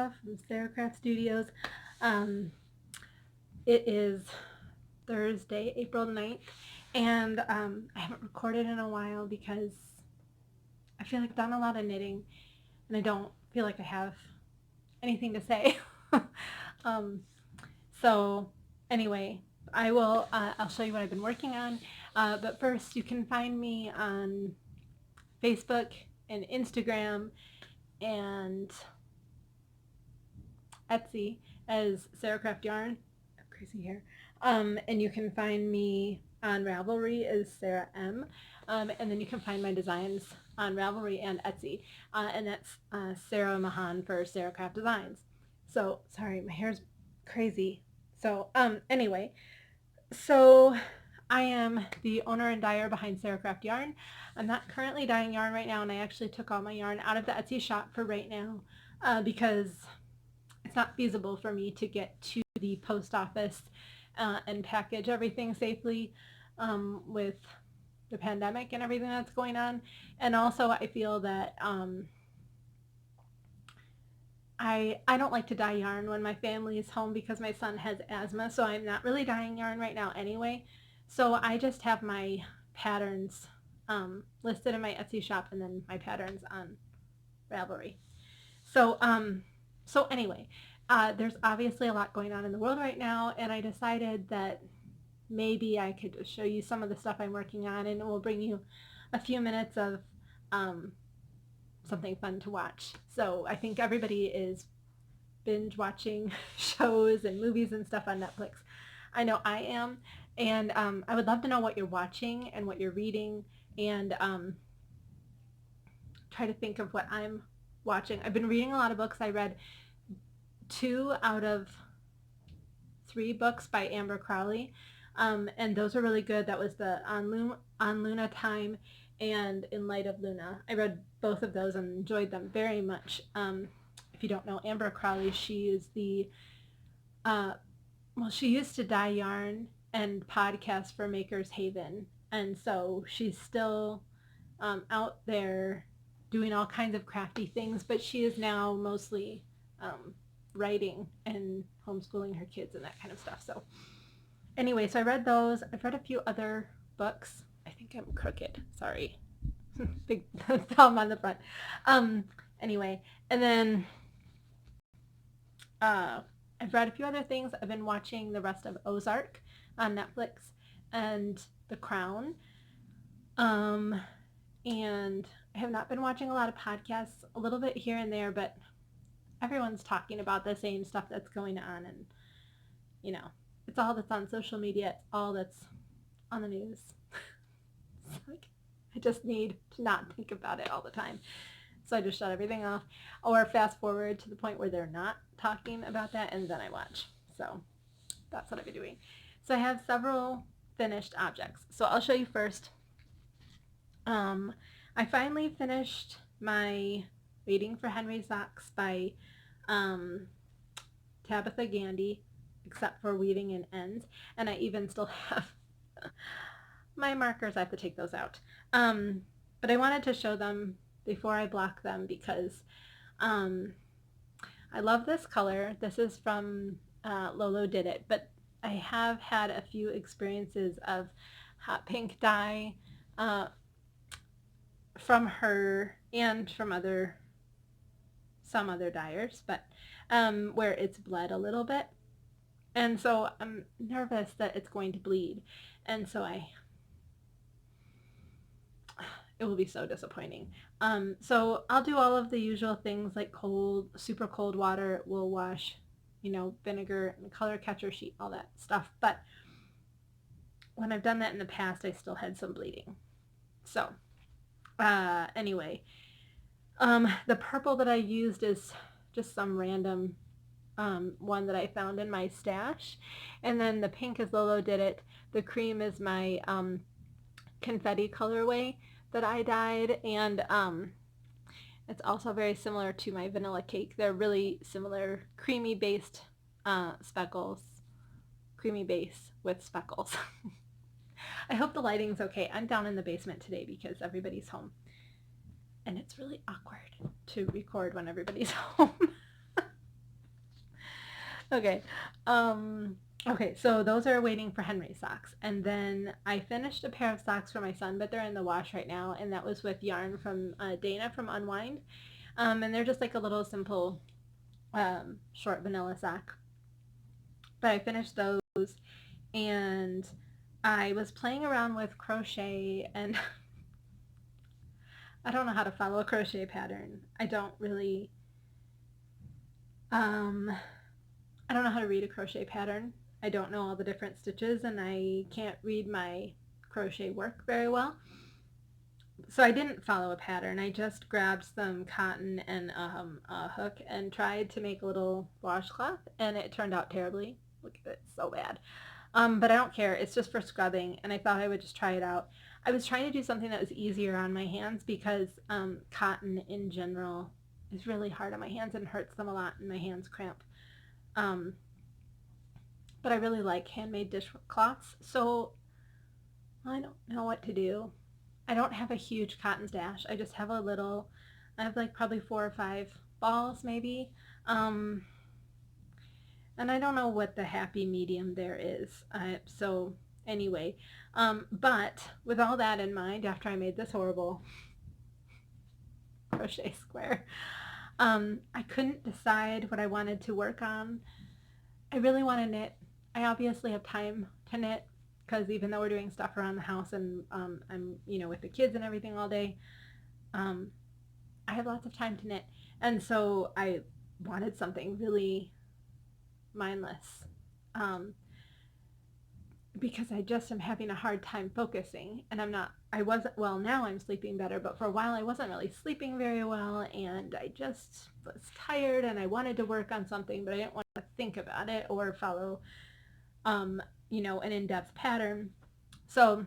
Sarah from SeraCraft Studios. It is Thursday, April 9th, and I haven't recorded in a while because I feel like I've done a lot of knitting and I don't feel like I have anything to say. um, so anyway, I'll show you what I've been working on, but first you can find me on Facebook and Instagram and Etsy as SeraCraft Yarn. I have crazy hair. And you can find me on Ravelry as Sarah M. And then you can find my designs on Ravelry and Etsy. And that's Sarah Mahan for SeraCraft Designs. So, sorry, my hair's crazy. So, anyway, so I am the owner and dyer behind SeraCraft Yarn. I'm not currently dyeing yarn right now, and I actually took all my yarn out of the Etsy shop for right now because it's not feasible for me to get to the post office and package everything safely with the pandemic and everything that's going on. And also I feel that I don't like to dye yarn when my family is home because my son has asthma, so I'm not really dyeing yarn right now anyway. So I just have my patterns listed in my Etsy shop and then my patterns on Ravelry. So anyway, there's obviously a lot going on in the world right now, and I decided that maybe I could show you some of the stuff I'm working on, and it will bring you a few minutes of something fun to watch. So I think everybody is binge watching shows and movies and stuff on Netflix. I know I am, and I would love to know what you're watching and what you're reading, and try to think of what I'm watching. I've been reading a lot of books. I read 2 out of 3 books by Amber Crawley, and those were really good. That was the On Luna Time and In Light of Luna. I read both of those and enjoyed them very much. If you don't know Amber Crawley, she is the she used to dye yarn and podcast for Maker's Haven, and so she's still out there doing all kinds of crafty things, but she is now mostly writing and homeschooling her kids and that kind of stuff. So anyway, so I read those. I've read a few other books. I think I'm crooked. Sorry. Big thumb on the front. Anyway, and then I've read a few other things. I've been watching the rest of Ozark on Netflix and The Crown. And I have not been watching a lot of podcasts, a little bit here and there, but everyone's talking about the same stuff that's going on, and you know, it's all that's on social media, it's all that's on the news. It's like, I just need to not think about it all the time. So I just shut everything off or fast forward to the point where they're not talking about that, and then I watch. So that's what I've been doing. So I have several finished objects. So I'll show you first. I finally finished my Waiting for Henry Socks by Tabitha Gandy, except for weaving in ends, and I even still have my markers. I have to take those out. But I wanted to show them before I block them because I love this color. This is from Lolo Did It, but I have had a few experiences of hot pink dye from her and from some other dyers, but where it's bled a little bit, and so I'm nervous that it's going to bleed, and so it will be so disappointing. So I'll do all of the usual things like super cold water, will wash, vinegar and color catcher sheet, all that stuff. But when I've done that in the past, I still had some bleeding. So anyway, the purple that I used is just some random one that I found in my stash. And then the pink is Lolo Did It. The cream is my confetti colorway that I dyed, and it's also very similar to my vanilla cake. They're really similar, creamy based speckles, creamy base with speckles. I hope the lighting's okay. I'm down in the basement today because everybody's home, and it's really awkward to record when everybody's home. Okay. Okay, so those are waiting for Henry's socks. And then I finished a pair of socks for my son, but they're in the wash right now. And that was with yarn from Dana from Unwind. And they're just like a little simple short vanilla sock. But I finished those and I was playing around with crochet and I don't know how to follow a crochet pattern. Um, I don't know how to read a crochet pattern. I don't know all the different stitches and I can't read my crochet work very well. So I didn't follow a pattern. I just grabbed some cotton and a hook and tried to make a little washcloth and it turned out terribly. Look at it, so bad. But I don't care. It's just for scrubbing and I thought I would just try it out. I was trying to do something that was easier on my hands because cotton in general is really hard on my hands and hurts them a lot and my hands cramp. Um, but I really like handmade dishcloths, so I don't know what to do. I don't have a huge cotton stash. I just have a little, I have like probably 4 or 5 balls maybe. Um, and I don't know what the happy medium there is. So anyway, but with all that in mind, after I made this horrible crochet square, I couldn't decide what I wanted to work on. I really want to knit. I obviously have time to knit because even though we're doing stuff around the house and I'm, with the kids and everything all day, um, I have lots of time to knit. And so I wanted something really mindless because I just am having a hard time focusing and well, now I'm sleeping better, but for a while I wasn't really sleeping very well and I just was tired and I wanted to work on something, but I didn't want to think about it or follow an in-depth pattern. So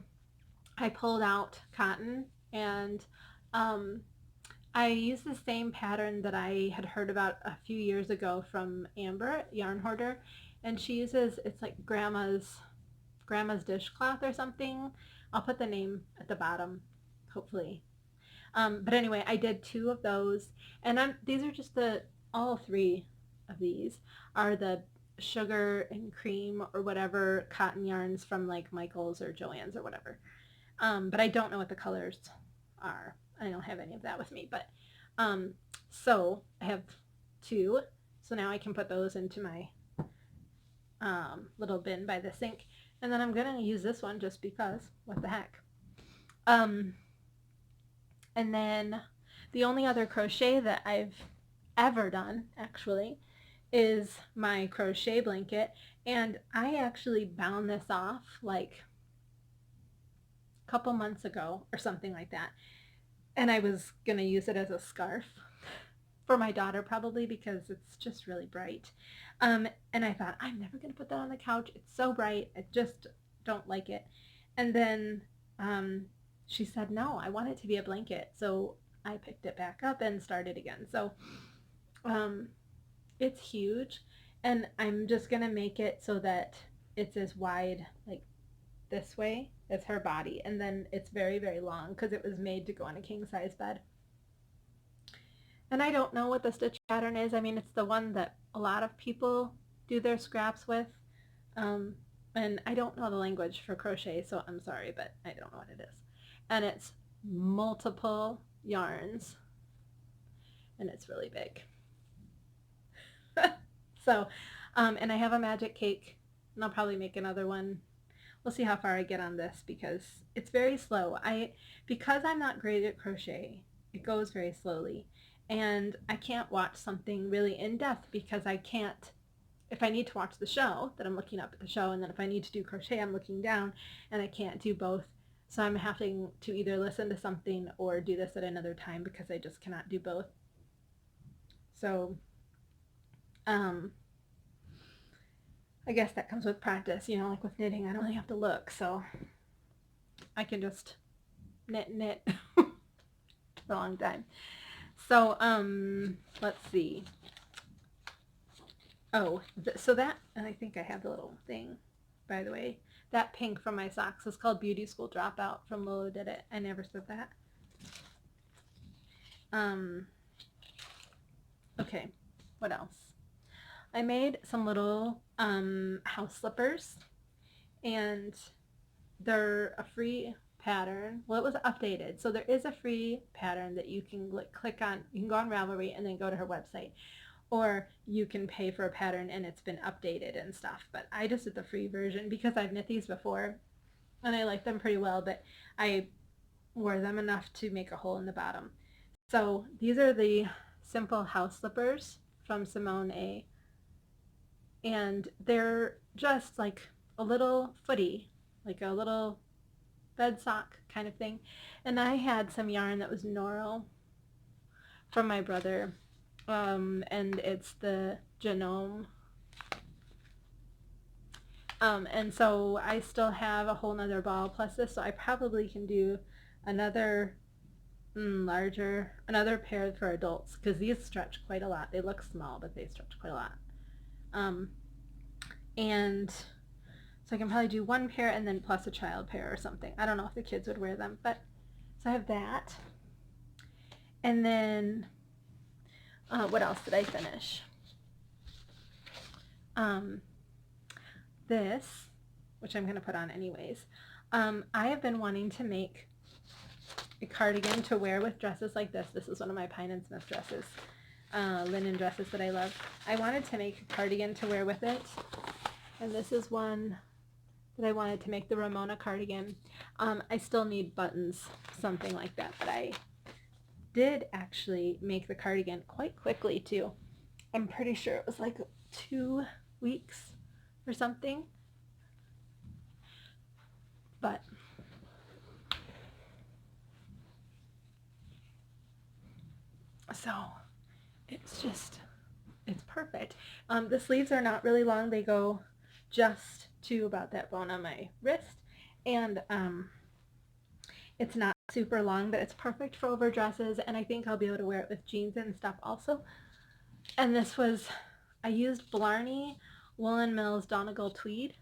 I pulled out cotton and I used the same pattern that I had heard about a few years ago from Amber, Yarn Hoarder, and she uses, it's like grandma's dishcloth or something. I'll put the name at the bottom, hopefully. But anyway, I did 2 of those, and these are just all 3 of these are the sugar and cream or whatever cotton yarns from like Michael's or Joann's or whatever. But I don't know what the colors are. I don't have any of that with me, but so I have 2. So now I can put those into my little bin by the sink. And then I'm going to use this one just because. What the heck? And then the only other crochet that I've ever done, actually, is my crochet blanket. And I actually bound this off like a couple months ago or something like that. And I was going to use it as a scarf for my daughter probably because it's just really bright. And I thought, I'm never going to put that on the couch. It's so bright. I just don't like it. And then she said, no, I want it to be a blanket. So I picked it back up and started again. So it's huge. And I'm just going to make it so that it's as wide, like this way, as her body. And then it's very, very long because it was made to go on a king-size bed. And I don't know what the stitch pattern is. I mean, it's the one that a lot of people do their scraps with. And I don't know the language for crochet, so I'm sorry, but I don't know what it is. And it's multiple yarns. And it's really big. So, and I have a magic cake, and I'll probably make another one. We'll see how far I get on this because it's very slow. Because I'm not great at crochet, it goes very slowly. And I can't watch something really in-depth because I can't, if I need to watch the show, then I'm looking up at the show, and then if I need to do crochet, I'm looking down, and I can't do both. So I'm having to either listen to something or do this at another time because I just cannot do both. So, I guess that comes with practice, like with knitting, I don't really have to look, so I can just knit for a long time. So, let's see. Oh, so that, and I think I have the little thing, by the way. That pink from my socks is called Beauty School Dropout from Lolo Did It. I never said that. Okay, what else? I made some little house slippers, and they're a free pattern. Well, it was updated, so there is a free pattern that you can click on. You can go on Ravelry and then go to her website, or you can pay for a pattern and it's been updated and stuff. But I just did the free version because I've knit these before and I like them pretty well, but I wore them enough to make a hole in the bottom. So these are the simple house slippers from Simone A. And they're just like a little footy, like a little bed sock kind of thing. And I had some yarn that was Noro from my brother, and it's the Genome. And so I still have a whole nother ball plus this, so I probably can do another another pair for adults, because these stretch quite a lot. They look small, but they stretch quite a lot. And so I can probably do one pair and then plus a child pair or something. I don't know if the kids would wear them, but so I have that. And then what else did I finish? This, which I'm going to put on anyways. I have been wanting to make a cardigan to wear with dresses like this. This is one of my Pine and Smith dresses, linen dresses that I love. I wanted to make a cardigan to wear with it, and this is one that I wanted to make, the Ramona cardigan. I still need buttons, something like that, but I did actually make the cardigan quite quickly too. I'm pretty sure it was like 2 weeks or something, but so it's perfect. The sleeves are not really long. They go just to about that bone on my wrist, and it's not super long, but it's perfect for over dresses, and I think I'll be able to wear it with jeans and stuff also. And this was, I used Blarney Woolen Mills Donegal Tweed,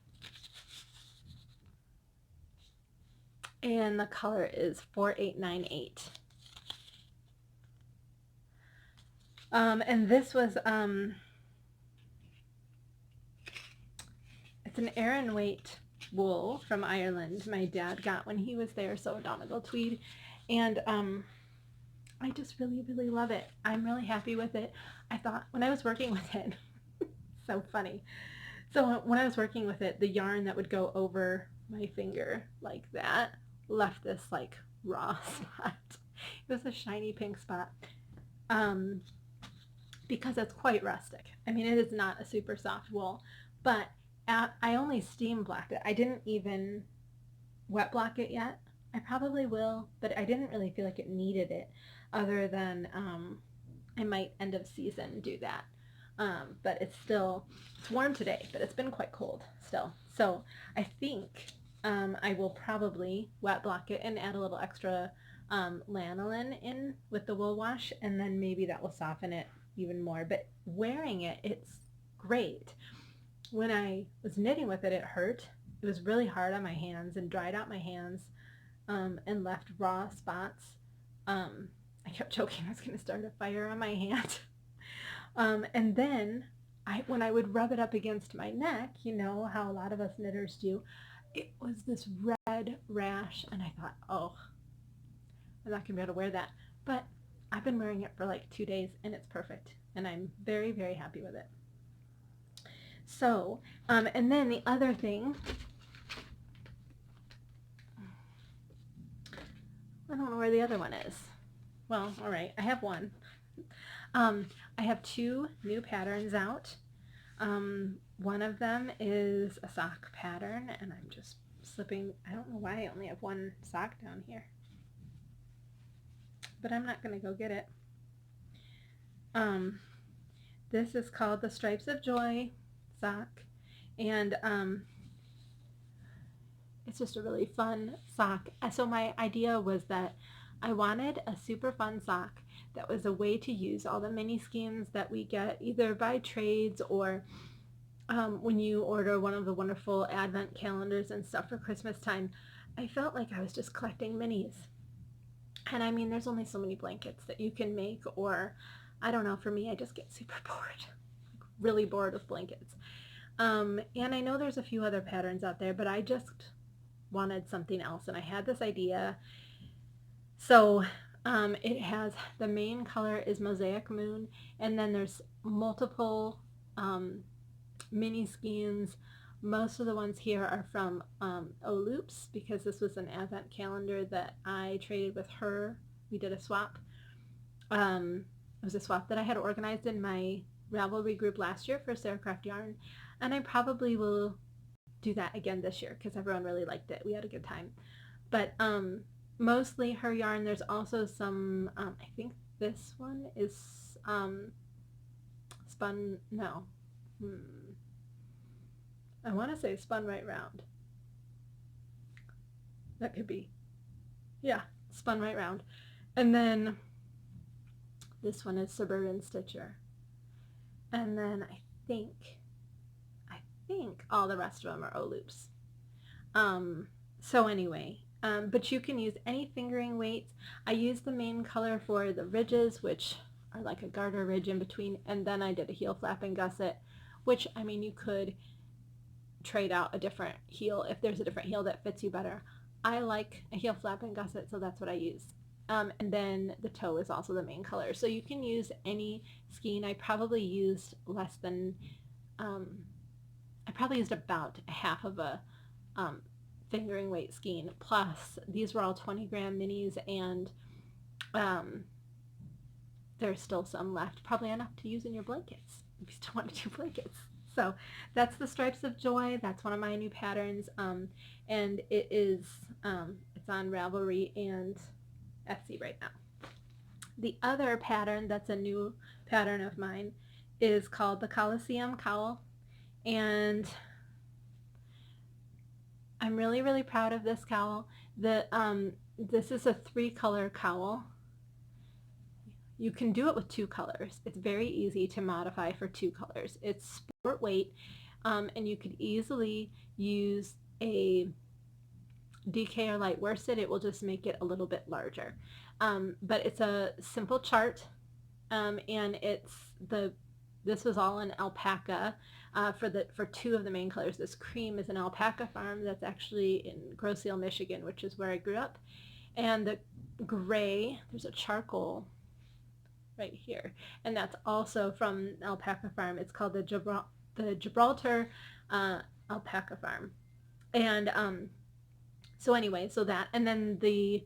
and the color is 4898. And this was it's an Aran weight wool from Ireland my dad got when he was there, so Donegal Tweed, and I just really love it. I'm really happy with it. I thought when I was working with it so funny. So when I was working with it, the yarn that would go over my finger like that left this like raw spot. It was a shiny pink spot, because it's quite rustic. I mean, it is not a super soft wool, but I only steam blocked it. I didn't even wet block it yet. I probably will, but I didn't really feel like it needed it, other than I might end of season do that. But it's warm today, but it's been quite cold still. So I think I will probably wet block it and add a little extra lanolin in with the wool wash, and then maybe that will soften it even more. But wearing it, it's great. When I was knitting with it, it hurt. It was really hard on my hands and dried out my hands, and left raw spots. I kept joking I was going to start a fire on my hand. And then when I would rub it up against my neck, you know how a lot of us knitters do, it was this red rash, and I thought, oh, I'm not going to be able to wear that. But I've been wearing it for like 2 days, and it's perfect, and I'm very happy with it. So, and then the other thing, I don't know where the other one is. Well, all right, I have one. I have 2 new patterns out. One of them is a sock pattern, and I'm just slipping, I don't know why I only have one sock down here, but I'm not going to go get it. This is called the Stripes of Joy sock, and it's just a really fun sock. So my idea was that I wanted a super fun sock that was a way to use all the mini schemes that we get either by trades or when you order one of the wonderful advent calendars and stuff for Christmas time. I felt like I was just collecting minis. And I mean, there's only so many blankets that you can make, or I don't know, for me, I just get super bored. really bored with blankets. And I know there's a few other patterns out there, but I just wanted something else, and I had this idea. So it has, the main color is Mosaic Moon, and then there's multiple mini skeins. Most of the ones here are from Loops, because this was an advent calendar that I traded with her. We did a swap. It was a swap that I had organized in my Ravelry group last year for SeraCraft yarn, and I probably will do that again this year because everyone really liked it. We had a good time. But mostly her yarn. There's also some, I think this one is spun, no. I want to say spun right round. That could be. Yeah, spun right round. And then this one is Suburban Stitcher. And then I think all the rest of them are O-loops. So anyway, but you can use any fingering weights. I used the main color for the ridges, which are like a garter ridge in between, and then I did a heel flap and gusset, which, I mean, you could trade out a different heel if there's a different heel that fits you better. I like a heel flap and gusset, so that's what I used. And then the toe is also the main color. So you can use any skein. I probably used less than, I probably used about half of a fingering weight skein. Plus, these were all 20 gram minis, and there's still some left. Probably enough to use in your blankets if you still want to do blankets. So that's the Stripes of Joy. That's one of my new patterns. And it is, it's on Ravelry and Etsy right now. The other pattern that's a new pattern of mine is called the Coliseum Cowl, and I'm really, really proud of this cowl. This is a 3-color cowl. You can do it with 2 colors. It's very easy to modify for 2 colors. It's sport weight, and you could easily use a DK or light worsted. It will just make it a little bit larger. But it's a simple chart, and this was all in alpaca for 2 of the main colors. This cream is an alpaca farm that's actually in Grosse Ile, Michigan, which is where I grew up. And the gray, there's a charcoal right here, and that's also from alpaca farm. It's called the Gibraltar alpaca farm. And so anyway, so that, and then the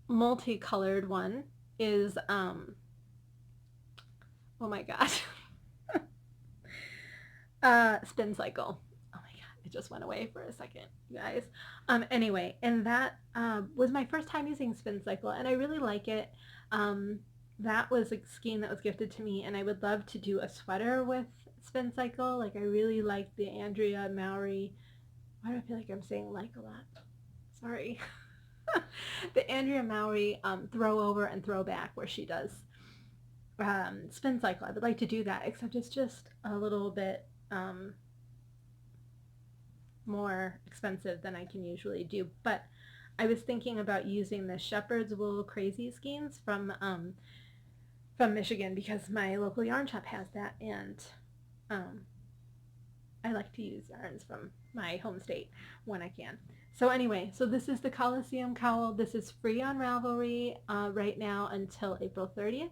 multicolored one is oh my gosh, Spin Cycle. Oh my god, it just went away for a second, you guys. Anyway, and that was my first time using Spin Cycle, and I really like it. That was a skein that was gifted to me, and I would love to do a sweater with Spin Cycle. Like, I really like the Andrea Mowry. Why do I feel like I'm saying like a lot? Sorry. The Andrea Mowry throw over and throw back, where she does Spin Cycle. I would like to do that, except it's just a little bit more expensive than I can usually do. But I was thinking about using the Shepherd's Wool Crazy skeins from Michigan, because my local yarn shop has that, and I like to use yarns from my home state when I can. So anyway, so this is the Coliseum Cowl. This is free on Ravelry right now until April 30th.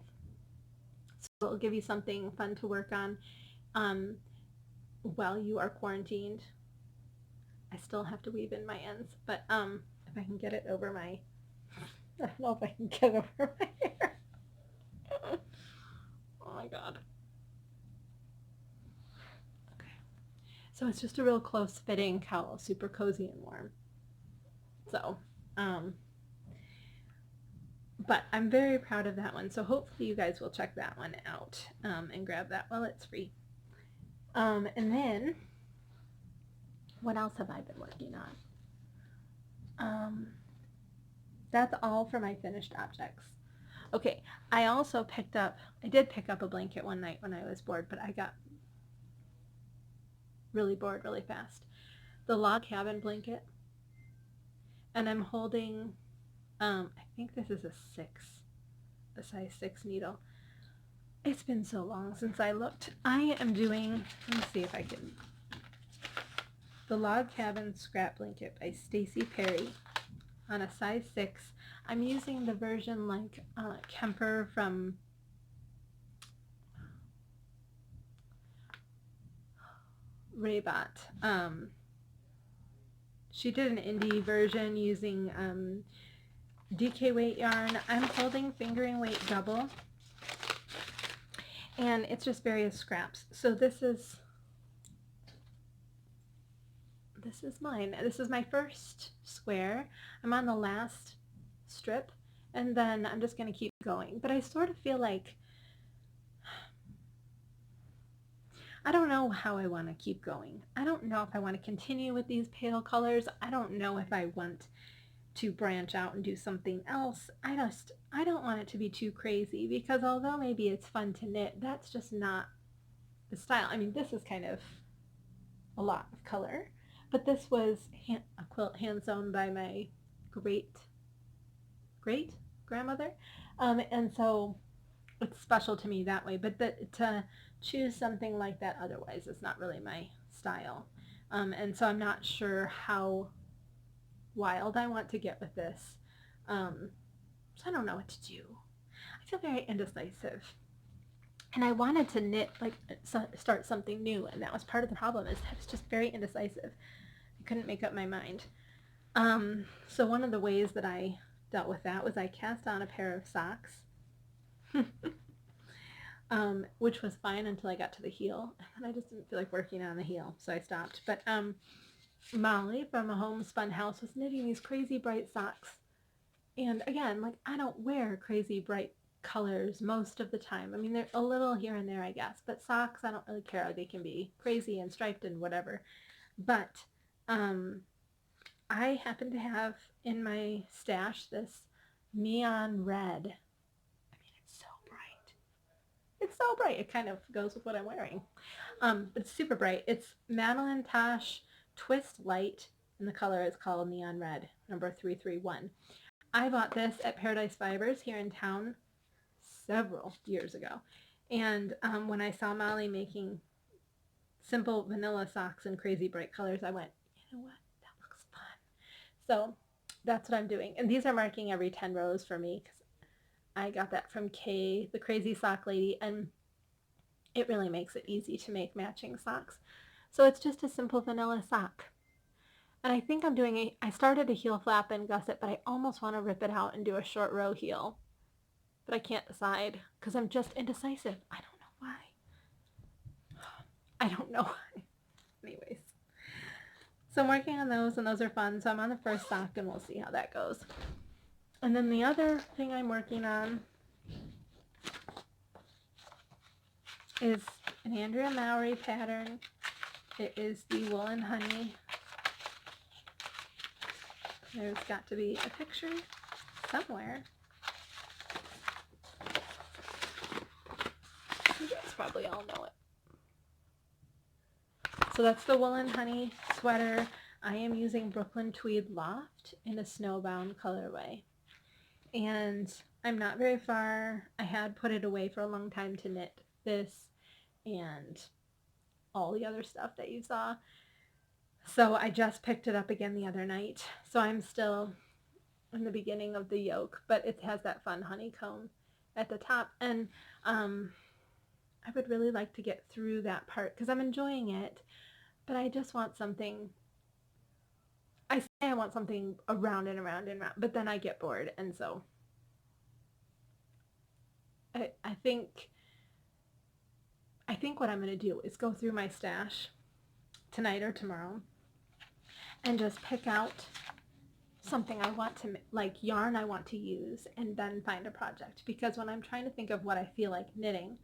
So it'll give you something fun to work on while you are quarantined. I still have to weave in my ends, but if I can get it over my, I don't know if I can get it over my hair. Oh my god. Okay. So it's just a real close fitting cowl, super cozy and warm. So, but I'm very proud of that one. So hopefully you guys will check that one out and grab that while it's free. And then, what else have I been working on? That's all for my finished objects. Okay, I also did pick up a blanket one night when I was bored, but I got really bored really fast. The log cabin blanket. And I'm holding, I think this is a size 6 needle. It's been so long since I looked. I am doing, let me see if I can, the Log Cabin Scrap Blanket by Stacy Perry on a size 6. I'm using the version like Kemper from Raybot. She did an indie version using DK weight yarn. I'm holding fingering weight double, and it's just various scraps. So this is mine. This is my first square. I'm on the last strip, and then I'm just going to keep going. But I sort of feel like I don't know how I want to keep going. I don't know if I want to continue with these pale colors. I don't know if I want to branch out and do something else. I don't want it to be too crazy, because although maybe it's fun to knit, that's just not the style. I mean, this is kind of a lot of color, but this was a quilt hand sewn by my great grandmother, and so it's special to me that way. But to choose something like that otherwise is not really my style, and so I'm not sure how wild I want to get with this. So I don't know what to do. I feel very indecisive, and I wanted to knit, like, start something new, and that was part of the problem, is I was just very indecisive. I couldn't make up my mind. So one of the ways that I dealt with that was I cast on a pair of socks, which was fine until I got to the heel, and I just didn't feel like working on the heel, so I stopped. But Molly from a Homespun House was knitting these crazy bright socks, and again, like, I don't wear crazy bright colors most of the time. I mean, they're a little here and there, I guess, but socks, I don't really care. They can be crazy and striped and whatever. But I happen to have in my stash this neon red. I mean, it's so bright. It's so bright. It kind of goes with what I'm wearing. It's super bright. It's Madeline Tosh Twist Light, and the color is called Neon Red, number 331. I bought this at Paradise Fibers here in town several years ago, and when I saw Molly making simple vanilla socks in crazy bright colors, I went, you know what, that looks fun. So that's what I'm doing, and these are marking every 10 rows for me, because I got that from Kay, the Crazy Sock Lady, and it really makes it easy to make matching socks. So it's just a simple vanilla sock. And I think I started a heel flap and gusset, but I almost want to rip it out and do a short row heel. But I can't decide, because I'm just indecisive. I don't know why. I don't know why. Anyways. So I'm working on those, and those are fun. So I'm on the first sock, and we'll see how that goes. And then the other thing I'm working on is an Andrea Mowry pattern. It is the Woolen Honey. There's got to be a picture somewhere. You guys probably all know it. So that's the Woolen Honey sweater. I am using Brooklyn Tweed Loft in a snowbound colorway. And I'm not very far. I had put it away for a long time to knit this and all the other stuff that you saw. So I just picked it up again the other night. So I'm still in the beginning of the yoke, but it has that fun honeycomb at the top. And I would really like to get through that part, because I'm enjoying it, but I just want something. I say I want something around and around and around, but then I get bored. And so I think what I'm going to do is go through my stash tonight or tomorrow and just pick out something I want to, like yarn I want to use, and then find a project. Because when I'm trying to think of what I feel like knitting,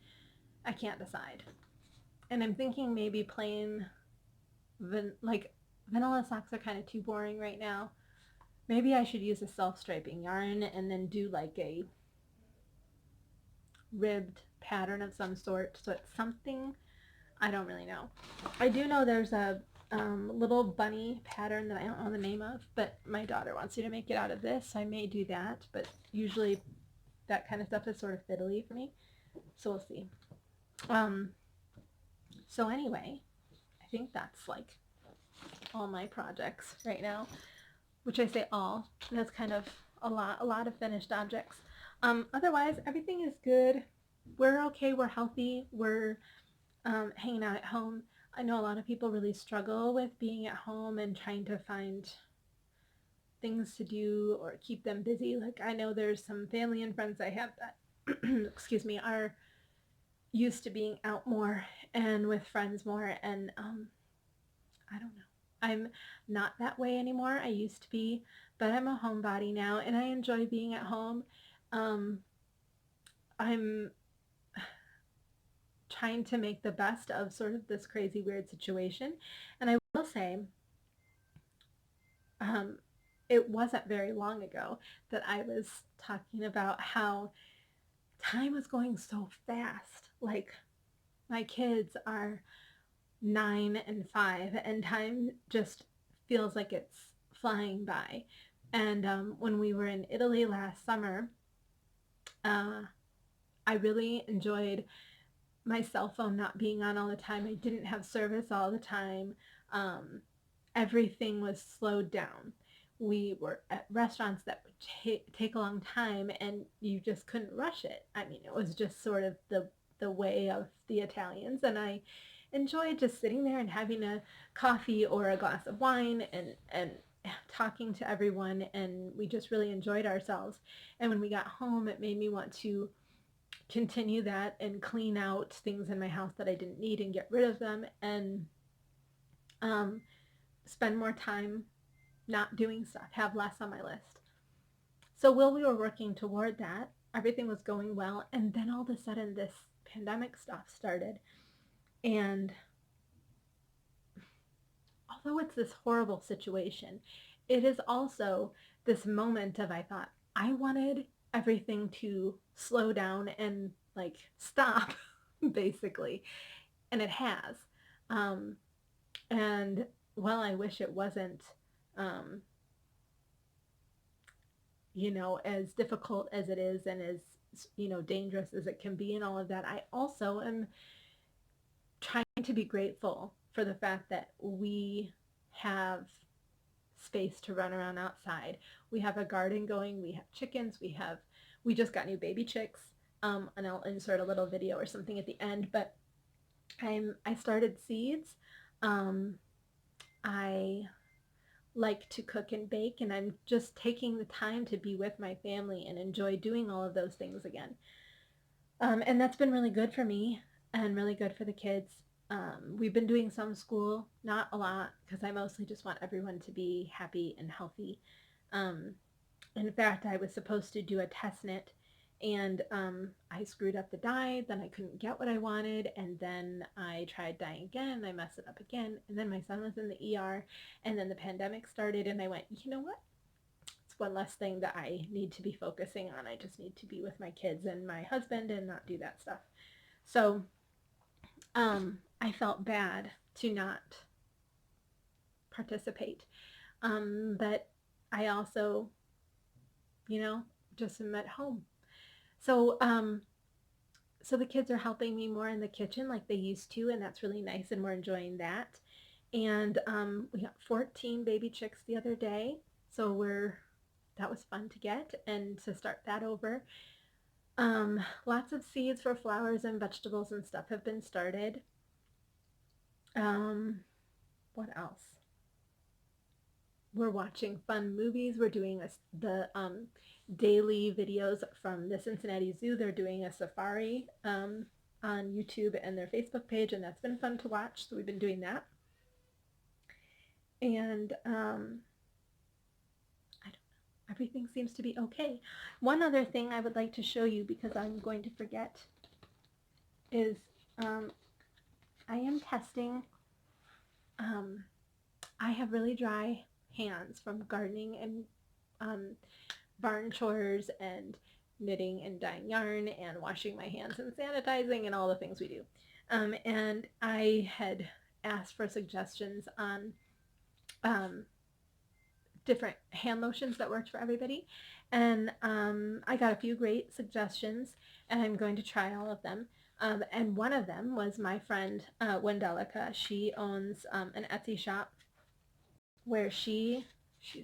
I can't decide. And I'm thinking maybe plain, like vanilla socks are kind of too boring right now. Maybe I should use a self-striping yarn and then do like a ribbed pattern of some sort. So it's something, I don't really know. I do know there's a little bunny pattern that I don't know the name of, but my daughter wants me to make it out of this, so I may do that. But usually that kind of stuff is sort of fiddly for me. So we'll see. Um, so anyway, I think that's like all my projects right now, which I say all. That's kind of a lot of finished objects. Otherwise, everything is good. We're okay. We're healthy. We're hanging out at home. I know a lot of people really struggle with being at home and trying to find things to do or keep them busy. Like I know there's some family and friends I have that, excuse me, are used to being out more and with friends more, and I don't know. I'm not that way anymore. I used to be, but I'm a homebody now and I enjoy being at home. Um, I'm trying to make the best of sort of this crazy, weird situation. And I will say, um, it wasn't very long ago that I was talking about how time was going so fast. Like, my kids are 9 and 5, and time just feels like it's flying by. And when we were in Italy last summer, uh, I really enjoyed my cell phone not being on all the time. I didn't have service all the time. Um, Everything was slowed down. We were at restaurants that would take a long time, and you just couldn't rush it. I mean, it was just sort of the way of the Italians, and I enjoyed just sitting there and having a coffee or a glass of wine and talking to everyone, and we just really enjoyed ourselves. And when we got home, it made me want to continue that and clean out things in my house that I didn't need and get rid of them, and um, spend more time not doing stuff, have less on my list. So while we were working toward that, everything was going well, and then all of a sudden this pandemic stuff started. And although it's this horrible situation, it is also this moment of, I thought, I wanted everything to slow down and like stop, basically. And it has. Um, and well, I wish it wasn't, um, as difficult as it is and as, dangerous as it can be and all of that. I also am trying to be grateful for the fact that we have space to run around outside. We have a garden going, we have chickens, we just got new baby chicks. And I'll insert a little video or something at the end, but I started seeds. I like to cook and bake, and I'm just taking the time to be with my family and enjoy doing all of those things again. And that's been really good for me and really good for the kids. We've been doing some school, not a lot, because I mostly just want everyone to be happy and healthy. Um, in fact, I was supposed to do a test knit, and I screwed up the dye, then I couldn't get what I wanted, and then I tried dyeing again, and I messed it up again, and then my son was in the ER, and then the pandemic started, and I went, you know what? It's one less thing that I need to be focusing on. I just need to be with my kids and my husband and not do that stuff. So I felt bad to not participate. But I also, just am at home. So, so the kids are helping me more in the kitchen like they used to, and that's really nice, and we're enjoying that. And we got 14 baby chicks the other day, so that was fun to get and to start that over. Lots of seeds for flowers and vegetables and stuff have been started. What else? We're watching fun movies. We're doing the daily videos from the Cincinnati Zoo. They're doing a safari on YouTube and their Facebook page, and that's been fun to watch. So we've been doing that. And I don't know. Everything seems to be okay. One other thing I would like to show you, because I'm going to forget, is I am testing. I have really dry hands from gardening and barn chores and knitting and dyeing yarn and washing my hands and sanitizing and all the things we do. And I had asked for suggestions on different hand lotions that worked for everybody. And I got a few great suggestions, and I'm going to try all of them. And one of them was my friend Wendelica. She owns an Etsy shop where she's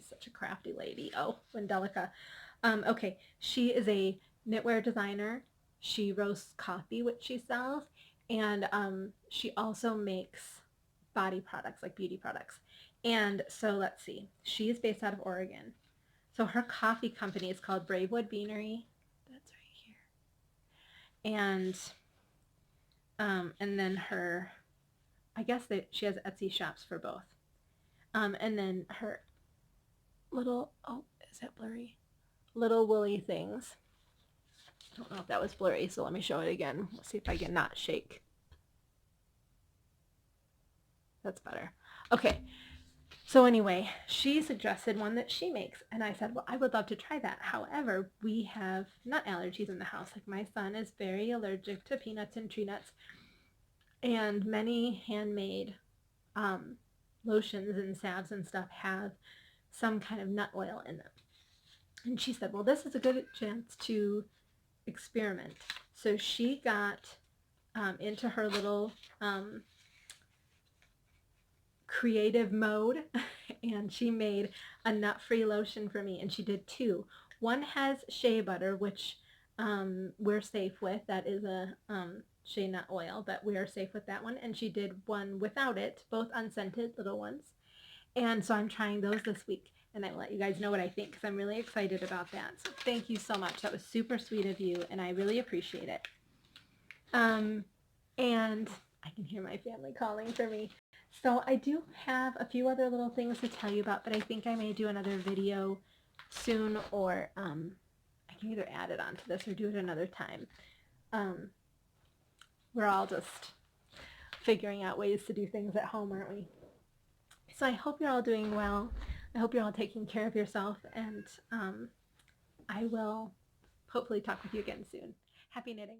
such a crafty lady. Oh, Wendelica. Okay, she is a knitwear designer. She roasts coffee, which she sells, and she also makes body products, like beauty products. And so let's see, she is based out of Oregon. So her coffee company is called Bravewood Beanery. That's right here. And then her, I guess that she has Etsy shops for both. And then her little, oh, is that blurry? Little woolly things. I don't know if that was blurry, so let me show it again. Let's see if I can not shake. That's better. Okay. So anyway, she suggested one that she makes, and I said, well, I would love to try that. However, we have nut allergies in the house. Like, my son is very allergic to peanuts and tree nuts, and many handmade lotions and salves and stuff have some kind of nut oil in them. And she said, well, this is a good chance to experiment. So she got into her little creative mode and she made a nut-free lotion for me, and she did two. One has shea butter, which we're safe with. That is a shea nut oil, but we are safe with that one. And she did one without it, both unscented little ones. And so I'm trying those this week, and I'll let you guys know what I think, because I'm really excited about that. So thank you so much. That was super sweet of you, and I really appreciate it. And I can hear my family calling for me. So I do have a few other little things to tell you about, but I think I may do another video soon, or I can either add it onto this or do it another time. We're all just figuring out ways to do things at home, aren't we? So I hope you're all doing well. I hope you're all taking care of yourself, and I will hopefully talk with you again soon. Happy knitting.